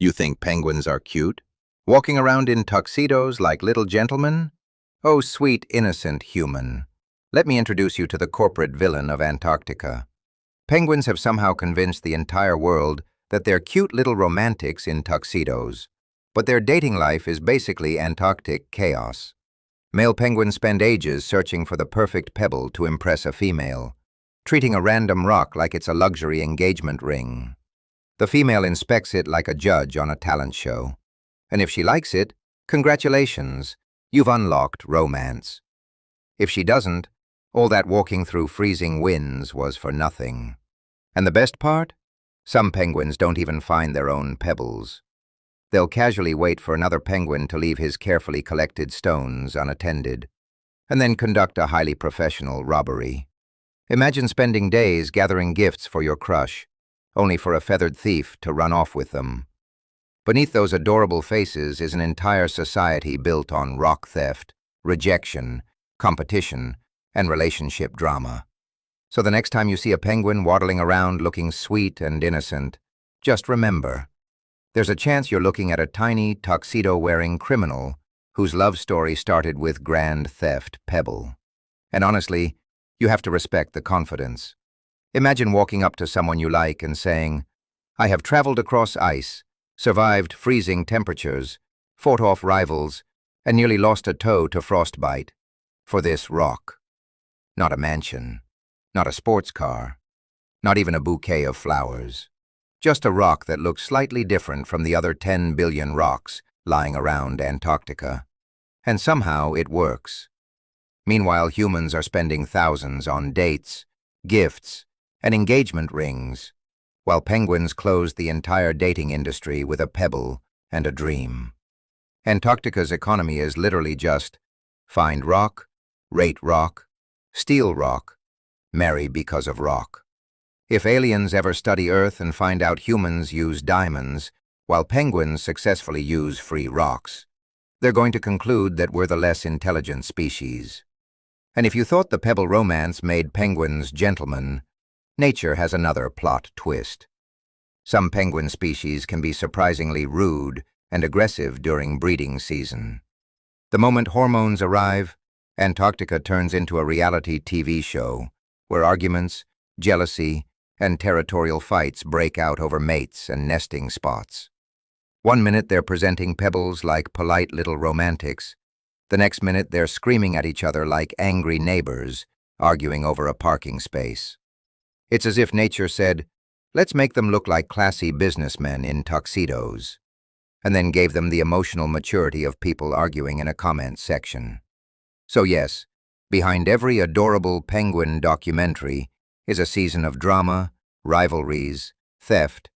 You think penguins are cute? Walking around in tuxedos like little gentlemen? Oh, sweet, innocent human. Let me introduce you to the corporate villain of Antarctica. Penguins have somehow convinced the entire world that they're cute little romantics in tuxedos. But their dating life is basically Antarctic chaos. Male penguins spend ages searching for the perfect pebble to impress a female, treating a random rock like it's a luxury engagement ring. The female inspects it like a judge on a talent show. And if she likes it, congratulations, you've unlocked romance. If she doesn't, all that walking through freezing winds was for nothing. And the best part? Some penguins don't even find their own pebbles. They'll casually wait for another penguin to leave his carefully collected stones unattended, and then conduct a highly professional robbery. Imagine spending days gathering gifts for your crush, only for a feathered thief to run off with them. Beneath those adorable faces is an entire society built on rock theft, rejection, competition, and relationship drama. So the next time you see a penguin waddling around looking sweet and innocent, just remember, there's a chance you're looking at a tiny, tuxedo-wearing criminal whose love story started with grand theft pebble. And honestly, you have to respect the confidence. Imagine walking up to someone you like and saying, "I have traveled across ice, survived freezing temperatures, fought off rivals, and nearly lost a toe to frostbite for this rock." Not a mansion, not a sports car, not even a bouquet of flowers. Just a rock that looks slightly different from the other 10 billion rocks lying around Antarctica. And somehow it works. Meanwhile, humans are spending thousands on dates, gifts, and engagement rings, while penguins close the entire dating industry with a pebble and a dream. Antarctica's economy is literally just find rock, rate rock, steal rock, marry because of rock. If aliens ever study Earth and find out humans use diamonds, while penguins successfully use free rocks, they're going to conclude that we're the less intelligent species. And if you thought the pebble romance made penguins gentlemen, nature has another plot twist. Some penguin species can be surprisingly rude and aggressive during breeding season. The moment hormones arrive, Antarctica turns into a reality TV show where arguments, jealousy, and territorial fights break out over mates and nesting spots. One minute they're presenting pebbles like polite little romantics. The next minute they're screaming at each other like angry neighbors, arguing over a parking space. It's as if nature said, let's make them look like classy businessmen in tuxedos, and then gave them the emotional maturity of people arguing in a comment section. So yes, behind every adorable penguin documentary is a season of drama, rivalries, theft,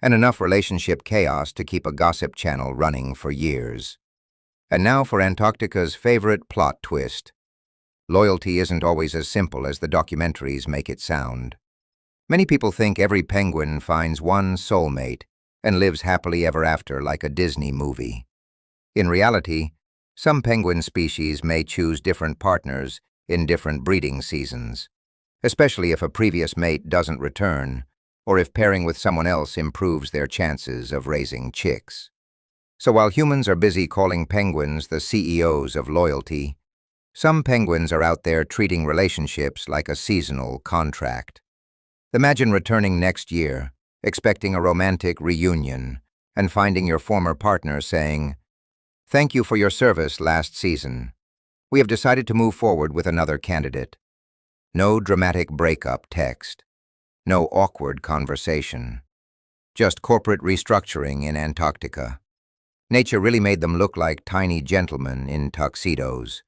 and enough relationship chaos to keep a gossip channel running for years. And now for Antarctica's favorite plot twist. Loyalty isn't always as simple as the documentaries make it sound. Many people think every penguin finds one soulmate and lives happily ever after like a Disney movie. In reality, some penguin species may choose different partners in different breeding seasons, especially if a previous mate doesn't return or if pairing with someone else improves their chances of raising chicks. So while humans are busy calling penguins the CEOs of loyalty, some penguins are out there treating relationships like a seasonal contract. Imagine returning next year, expecting a romantic reunion, and finding your former partner saying, "Thank you for your service last season. We have decided to move forward with another candidate." No dramatic breakup text. No awkward conversation. Just corporate restructuring in Antarctica. Nature really made them look like tiny gentlemen in tuxedos,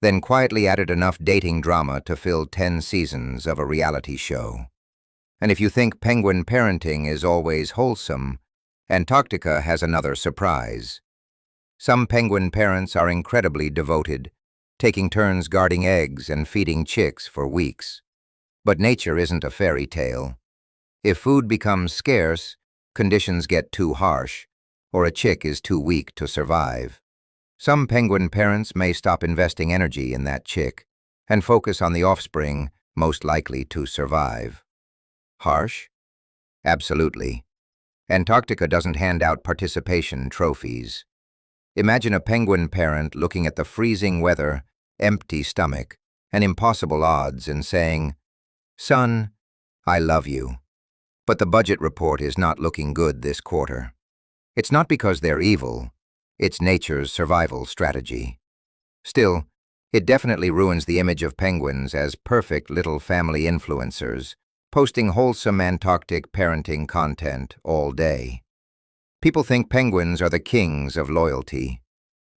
then quietly added enough dating drama to fill 10 seasons of a reality show. And if you think penguin parenting is always wholesome, Antarctica has another surprise. Some penguin parents are incredibly devoted, taking turns guarding eggs and feeding chicks for weeks. But nature isn't a fairy tale. If food becomes scarce, conditions get too harsh, or a chick is too weak to survive. Some penguin parents may stop investing energy in that chick and focus on the offspring most likely to survive. Harsh? Absolutely. Antarctica doesn't hand out participation trophies. Imagine a penguin parent looking at the freezing weather, empty stomach, and impossible odds and saying, "Son, I love you. But the budget report is not looking good this quarter." It's not because they're evil, it's nature's survival strategy. Still, it definitely ruins the image of penguins as perfect little family influencers, posting wholesome Antarctic parenting content all day. People think penguins are the kings of loyalty.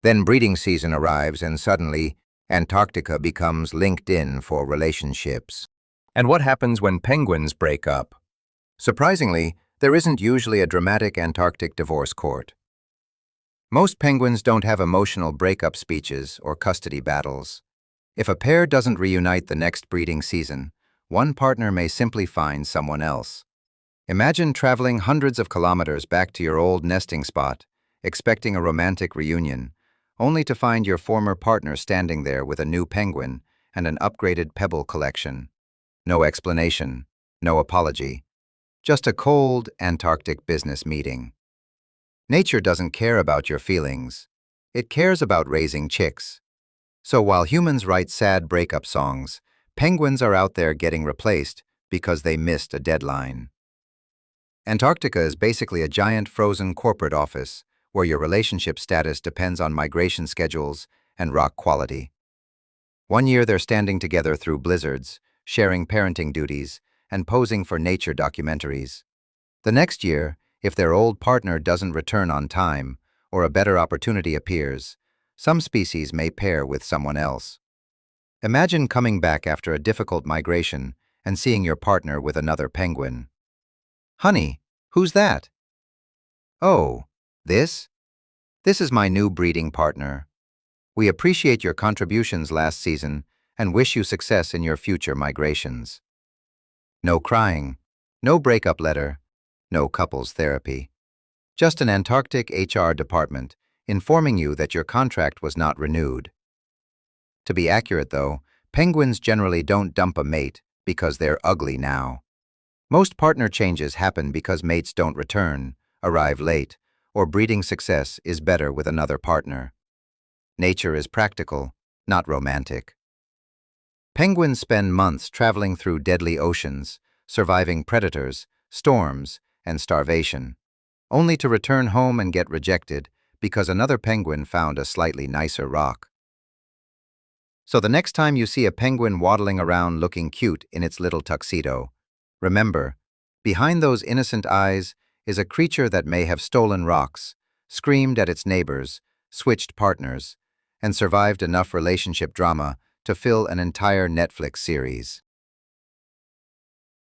Then breeding season arrives and suddenly, Antarctica becomes LinkedIn for relationships. And what happens when penguins break up? Surprisingly, there isn't usually a dramatic Antarctic divorce court. Most penguins don't have emotional breakup speeches or custody battles. If a pair doesn't reunite the next breeding season, one partner may simply find someone else. Imagine traveling hundreds of kilometers back to your old nesting spot, expecting a romantic reunion, only to find your former partner standing there with a new penguin and an upgraded pebble collection. No explanation, no apology. Just a cold Antarctic business meeting. Nature doesn't care about your feelings. It cares about raising chicks. So while humans write sad breakup songs, penguins are out there getting replaced because they missed a deadline. Antarctica is basically a giant frozen corporate office where your relationship status depends on migration schedules and rock quality. One year they're standing together through blizzards, sharing parenting duties, and posing for nature documentaries. The next year, if their old partner doesn't return on time or a better opportunity appears, some species may pair with someone else. Imagine coming back after a difficult migration and seeing your partner with another penguin. "Honey, who's that?" "Oh, this? This is my new breeding partner. We appreciate your contributions last season and wish you success in your future migrations." No crying, no breakup letter, no couples therapy. Just an Antarctic HR department informing you that your contract was not renewed. To be accurate though, penguins generally don't dump a mate because they're ugly now. Most partner changes happen because mates don't return, arrive late, or breeding success is better with another partner. Nature is practical, not romantic. Penguins spend months traveling through deadly oceans, surviving predators, storms, and starvation, only to return home and get rejected because another penguin found a slightly nicer rock. So the next time you see a penguin waddling around looking cute in its little tuxedo, remember, behind those innocent eyes is a creature that may have stolen rocks, screamed at its neighbors, switched partners, and survived enough relationship drama to fill an entire Netflix series.